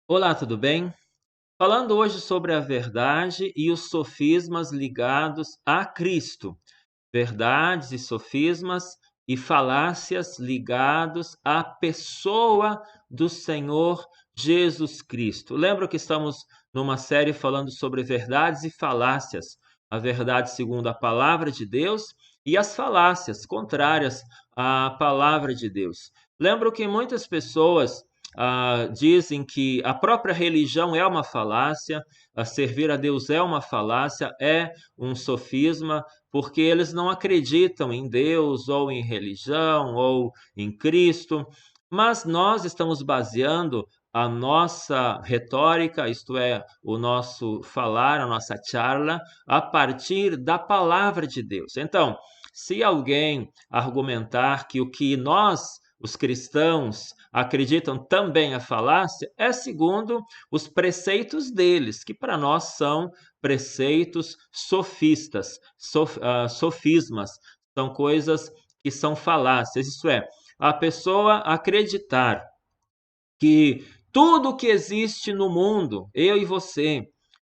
Olá, tudo bem? Falando hoje sobre a verdade e os sofismas ligados a Cristo. Verdades e sofismas e falácias ligados à pessoa do Senhor Jesus Cristo. Lembra que estamos numa série falando sobre verdades e falácias, a verdade segundo a palavra de Deus e as falácias contrárias à palavra de Deus. Lembro que muitas pessoas dizem que a própria religião é uma falácia, a servir a Deus é uma falácia, é um sofisma, porque eles não acreditam em Deus, ou em religião, ou em Cristo, mas nós estamos baseando a nossa retórica, isto é, o nosso falar, a nossa charla, a partir da palavra de Deus. Então, se alguém argumentar que o que nós, os cristãos, acreditam também a falácia, é segundo os preceitos deles, que para nós são preceitos sofistas, sofismas, são coisas que são falácias, isso é, a pessoa acreditar que tudo que existe no mundo, eu e você,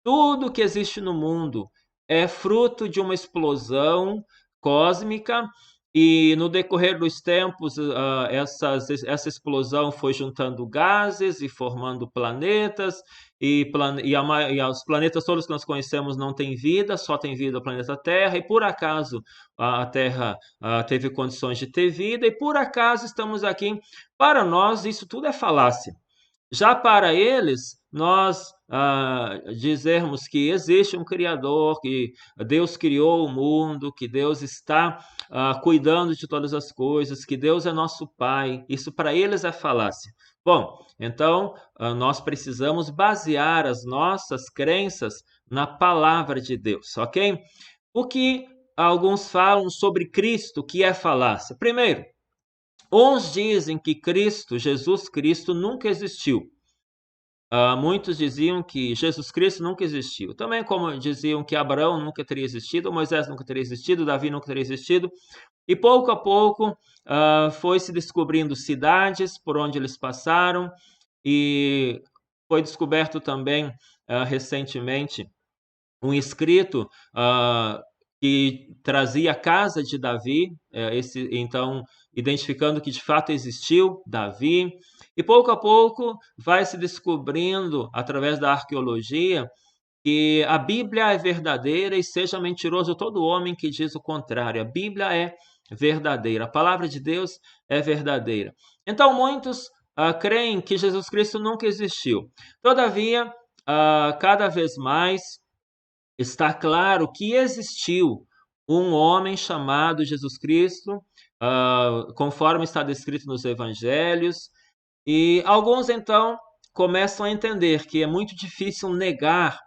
tudo que existe no mundo é fruto de uma explosão cósmica e no decorrer dos tempos essa explosão foi juntando gases e formando planetas e os planetas todos que nós conhecemos não têm vida, só tem vida o planeta Terra e por acaso a Terra teve condições de ter vida e por acaso estamos aqui. Para nós isso tudo é falácia. Já para eles, nós dizermos que existe um Criador, que Deus criou o mundo, que Deus está cuidando de todas as coisas, que Deus é nosso Pai, isso para eles é falácia. Bom, então nós precisamos basear as nossas crenças na palavra de Deus, ok? O que alguns falam sobre Cristo que é falácia? Primeiro, uns dizem que Cristo, Jesus Cristo, nunca existiu. Muitos diziam que Jesus Cristo nunca existiu. Também como diziam que Abraão nunca teria existido, Moisés nunca teria existido, Davi nunca teria existido. E pouco a pouco foi se descobrindo cidades por onde eles passaram e foi descoberto também recentemente um escrito que trazia a casa de Davi, então identificando que de fato existiu Davi, e pouco a pouco vai se descobrindo através da arqueologia que a Bíblia é verdadeira e seja mentiroso todo homem que diz o contrário. A Bíblia é verdadeira, a palavra de Deus é verdadeira. Então muitos creem que Jesus Cristo nunca existiu. Todavia, cada vez mais está claro que existiu um homem chamado Jesus Cristo, conforme está descrito nos evangelhos, e alguns então começam a entender que é muito difícil negar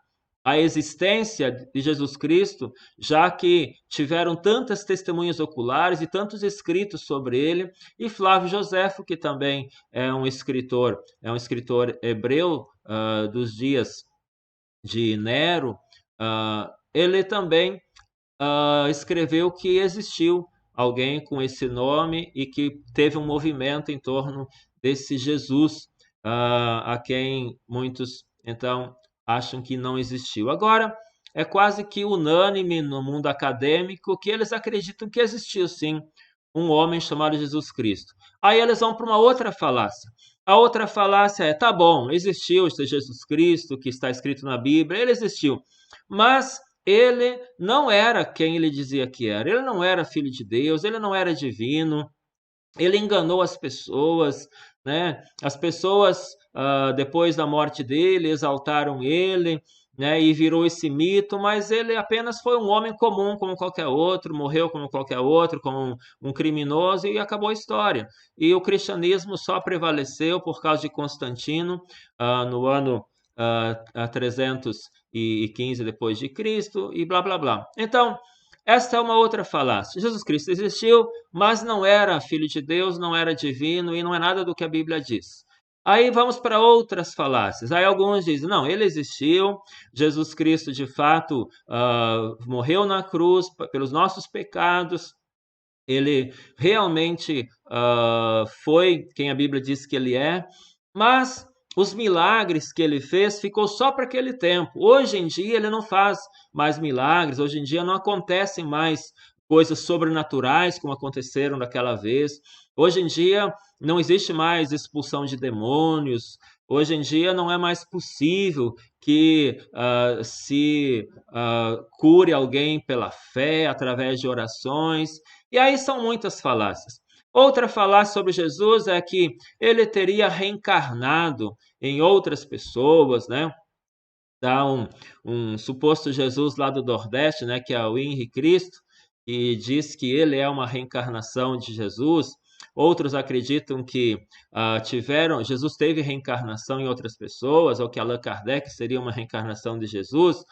a existência de Jesus Cristo, já que tiveram tantas testemunhas oculares e tantos escritos sobre ele, e Flávio Joséfo, que também é um escritor hebreu dos dias de Nero, ele também escreveu que existiu alguém com esse nome e que teve um movimento em torno desse Jesus, a quem muitos então acham que não existiu. Agora, é quase que unânime no mundo acadêmico que eles acreditam que existiu sim um homem chamado Jesus Cristo. Aí eles vão para uma outra falácia. A outra falácia é: tá bom, existiu esse Jesus Cristo que está escrito na Bíblia, ele existiu, mas ele não era quem ele dizia que era. Ele não era filho de Deus, ele não era divino, ele enganou as pessoas, né? As pessoas, depois da morte dele, exaltaram ele, né? E virou esse mito, mas ele apenas foi um homem comum, como qualquer outro, morreu como qualquer outro, como um criminoso, e acabou a história. E o cristianismo só prevaleceu por causa de Constantino, no ano 315 depois de Cristo, e blá blá blá. Então, esta é uma outra falácia. Jesus Cristo existiu, mas não era filho de Deus, não era divino e não é nada do que a Bíblia diz. Aí vamos para outras falácias. Aí alguns dizem: não, ele existiu, Jesus Cristo de fato morreu na cruz pelos nossos pecados, ele realmente foi quem a Bíblia diz que ele é, mas os milagres que ele fez ficou só para aquele tempo. Hoje em dia ele não faz mais milagres, hoje em dia não acontecem mais coisas sobrenaturais como aconteceram daquela vez. Hoje em dia não existe mais expulsão de demônios. Hoje em dia não é mais possível que se cure alguém pela fé, através de orações. E aí são muitas falácias. Outra falácia sobre Jesus é que ele teria reencarnado em outras pessoas, né? Dá um suposto Jesus lá do Nordeste, né, que é o Henri Cristo, e diz que ele é uma reencarnação de Jesus. Outros acreditam que Jesus teve reencarnação em outras pessoas, ou que Allan Kardec seria uma reencarnação de Jesus.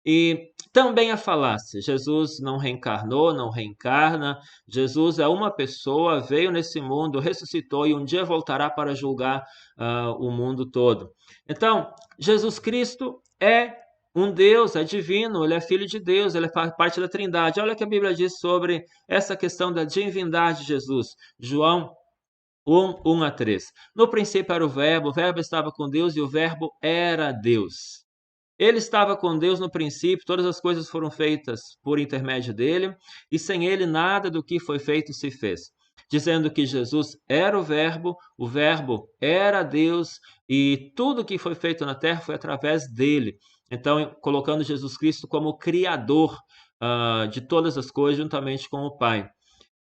E também a falácia: Jesus não reencarnou, não reencarna. Jesus é uma pessoa, veio nesse mundo, ressuscitou e um dia voltará para julgar o mundo todo. Então, Jesus Cristo é um Deus, é divino, ele é filho de Deus, ele faz parte da Trindade. Olha o que a Bíblia diz sobre essa questão da divindade de Jesus. João 1 a 3. No princípio era o Verbo estava com Deus e o Verbo era Deus. Ele estava com Deus no princípio, todas as coisas foram feitas por intermédio dele, e sem ele nada do que foi feito se fez. Dizendo que Jesus era o Verbo era Deus, e tudo que foi feito na terra foi através dele. Então, colocando Jesus Cristo como Criador de todas as coisas, juntamente com o Pai.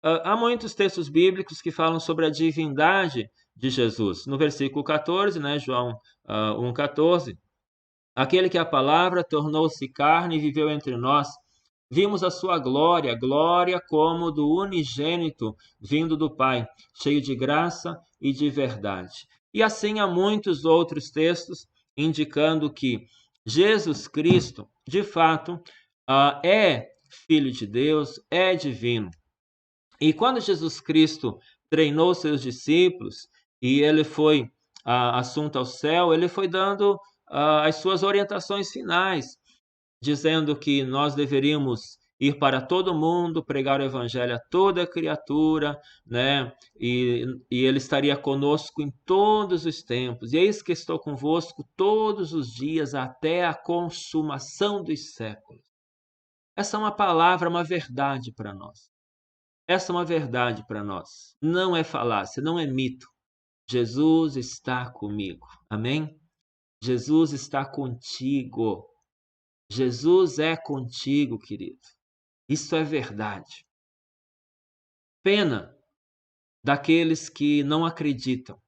Há muitos textos bíblicos que falam sobre a divindade de Jesus. No versículo 14, né, João 1,14, aquele que a palavra tornou-se carne e viveu entre nós, vimos a sua glória, glória como do unigênito vindo do Pai, cheio de graça e de verdade. E assim há muitos outros textos indicando que Jesus Cristo, de fato, é Filho de Deus, é divino. E quando Jesus Cristo treinou seus discípulos e ele foi assunto ao céu, ele foi dando as suas orientações finais, dizendo que nós deveríamos ir para todo mundo, pregar o evangelho a toda criatura, né? E ele estaria conosco em todos os tempos. E eis que estou convosco todos os dias até a consumação dos séculos. Essa é uma palavra, uma verdade para nós. Essa é uma verdade para nós. Não é falácia, não é mito. Jesus está comigo. Amém? Jesus está contigo. Jesus é contigo, querido. Isso é verdade. Pena daqueles que não acreditam.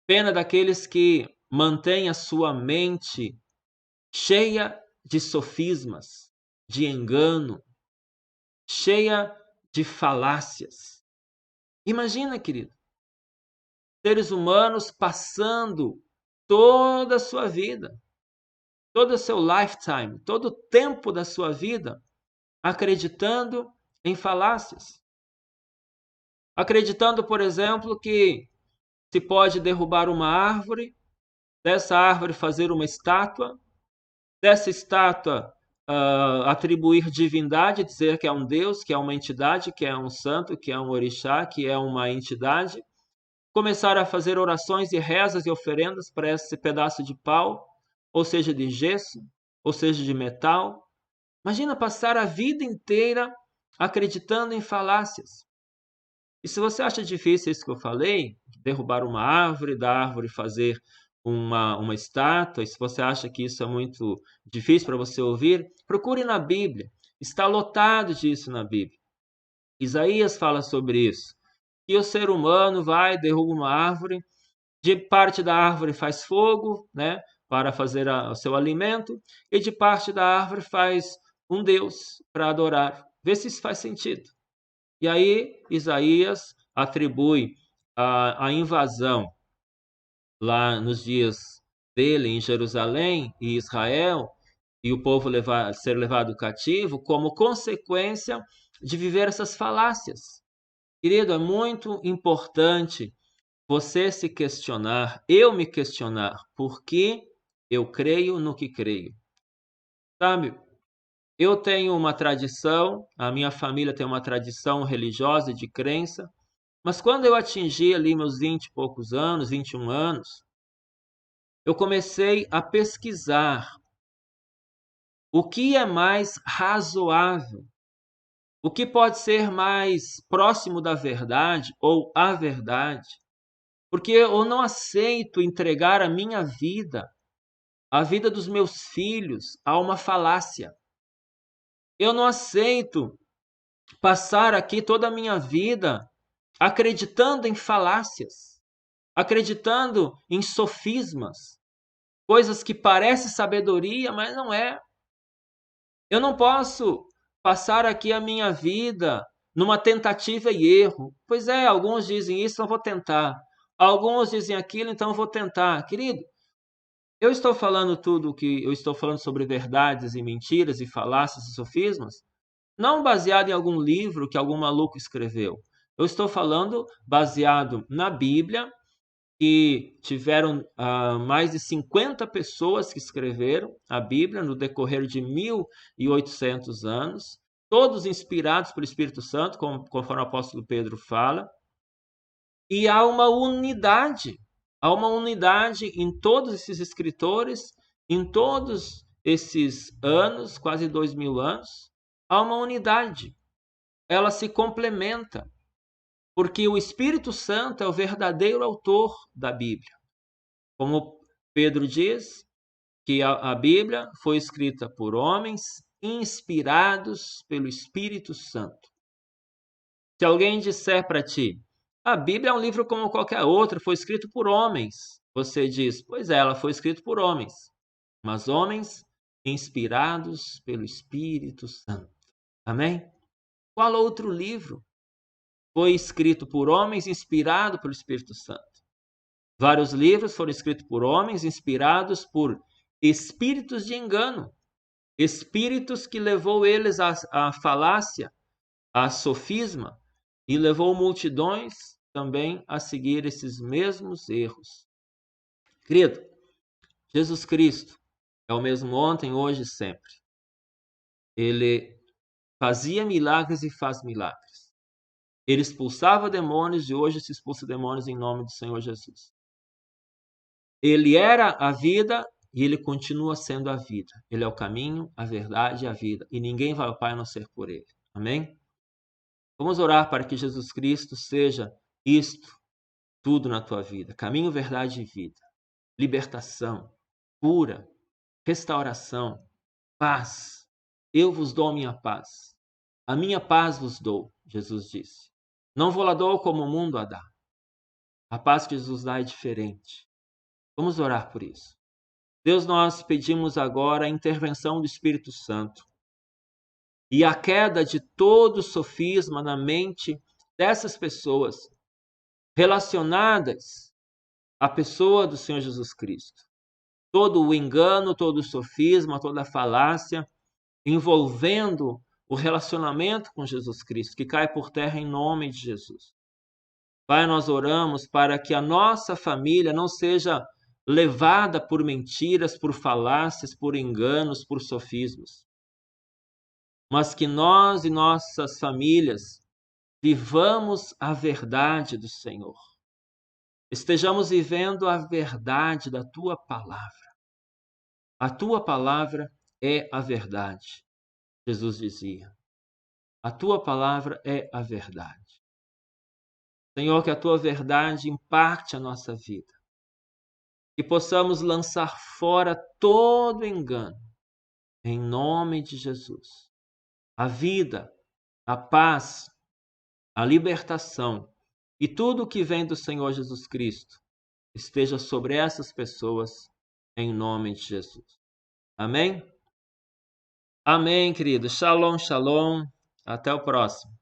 Pena daqueles que mantêm a sua mente cheia de sofismas, de engano, cheia de falácias. Imagina, querido, seres humanos passando toda a sua vida, todo o seu lifetime, todo o tempo da sua vida, acreditando em falácias. Acreditando, por exemplo, que se pode derrubar uma árvore, dessa árvore fazer uma estátua, dessa estátua atribuir divindade, dizer que é um Deus, que é uma entidade, que é um santo, que é um orixá, que é uma entidade, começar a fazer orações e rezas e oferendas para esse pedaço de pau, ou seja, de gesso, ou seja, de metal. Imagina passar a vida inteira acreditando em falácias. E se você acha difícil isso que eu falei, derrubar uma árvore, da árvore fazer uma estátua, e se você acha que isso é muito difícil para você ouvir, procure na Bíblia. Está lotado disso na Bíblia. Isaías fala sobre isso. Que o ser humano vai, derruba uma árvore, de parte da árvore faz fogo, né, para fazer o seu alimento, e de parte da árvore faz um Deus para adorar. Vê se isso faz sentido. E aí Isaías atribui a invasão lá nos dias dele em Jerusalém e Israel, e o povo ser levado cativo, como consequência de viver essas falácias. Querido, é muito importante você se questionar, eu me questionar, por que eu creio no que creio. Sabe, eu tenho uma tradição, a minha família tem uma tradição religiosa de crença, mas quando eu atingi ali meus 20 e poucos anos, 21 anos, eu comecei a pesquisar o que é mais razoável, o que pode ser mais próximo da verdade ou a verdade, porque eu não aceito entregar a vida dos meus filhos, a uma falácia. Eu não aceito passar aqui toda a minha vida acreditando em falácias, acreditando em sofismas, coisas que parecem sabedoria, mas não é. Eu não posso passar aqui a minha vida numa tentativa e erro. Pois é, alguns dizem isso, então vou tentar. Alguns dizem aquilo, então vou tentar. Querido, eu estou falando tudo o que eu estou falando sobre verdades e mentiras e falácias e sofismas, não baseado em algum livro que algum maluco escreveu. Eu estou falando baseado na Bíblia, que tiveram mais de 50 pessoas que escreveram a Bíblia no decorrer de 1.800 anos, todos inspirados pelo Espírito Santo, conforme o apóstolo Pedro fala, e há uma unidade em todos esses escritores, em todos esses anos, quase 2.000 anos, há uma unidade, ela se complementa, porque o Espírito Santo é o verdadeiro autor da Bíblia. Como Pedro diz, que a Bíblia foi escrita por homens inspirados pelo Espírito Santo. Se alguém disser para ti, a Bíblia é um livro como qualquer outro, foi escrito por homens, você diz, pois é, ela foi escrita por homens, mas homens inspirados pelo Espírito Santo. Amém? Qual outro livro foi escrito por homens inspirado pelo Espírito Santo? Vários livros foram escritos por homens inspirados por espíritos de engano, espíritos que levou eles à falácia, a sofisma, e levou multidões também a seguir esses mesmos erros. Querido, Jesus Cristo é o mesmo ontem, hoje e sempre. Ele fazia milagres e faz milagres. Ele expulsava demônios e hoje se expulsa demônios em nome do Senhor Jesus. Ele era a vida e ele continua sendo a vida. Ele é o caminho, a verdade e a vida. E ninguém vai ao Pai a não ser por ele. Amém? Vamos orar para que Jesus Cristo seja isto tudo na tua vida. Caminho, verdade e vida. Libertação, cura, restauração, paz. Eu vos dou a minha paz. A minha paz vos dou, Jesus disse. Não vou lá dou como o mundo a dá. A paz que Jesus dá é diferente. Vamos orar por isso. Deus, nós pedimos agora a intervenção do Espírito Santo e a queda de todo sofisma na mente dessas pessoas relacionadas à pessoa do Senhor Jesus Cristo. Todo o engano, todo o sofisma, toda a falácia envolvendo o relacionamento com Jesus Cristo, que cai por terra em nome de Jesus. Pai, nós oramos para que a nossa família não seja levada por mentiras, por falácias, por enganos, por sofismas, mas que nós e nossas famílias vivamos a verdade do Senhor. Estejamos vivendo a verdade da Tua palavra. A Tua palavra é a verdade, Jesus dizia. A Tua palavra é a verdade. Senhor, que a Tua verdade impacte a nossa vida. Que possamos lançar fora todo engano, em nome de Jesus. A vida, a paz, a libertação e tudo o que vem do Senhor Jesus Cristo esteja sobre essas pessoas, em nome de Jesus. Amém? Amém, querido. Shalom, shalom. Até o próximo.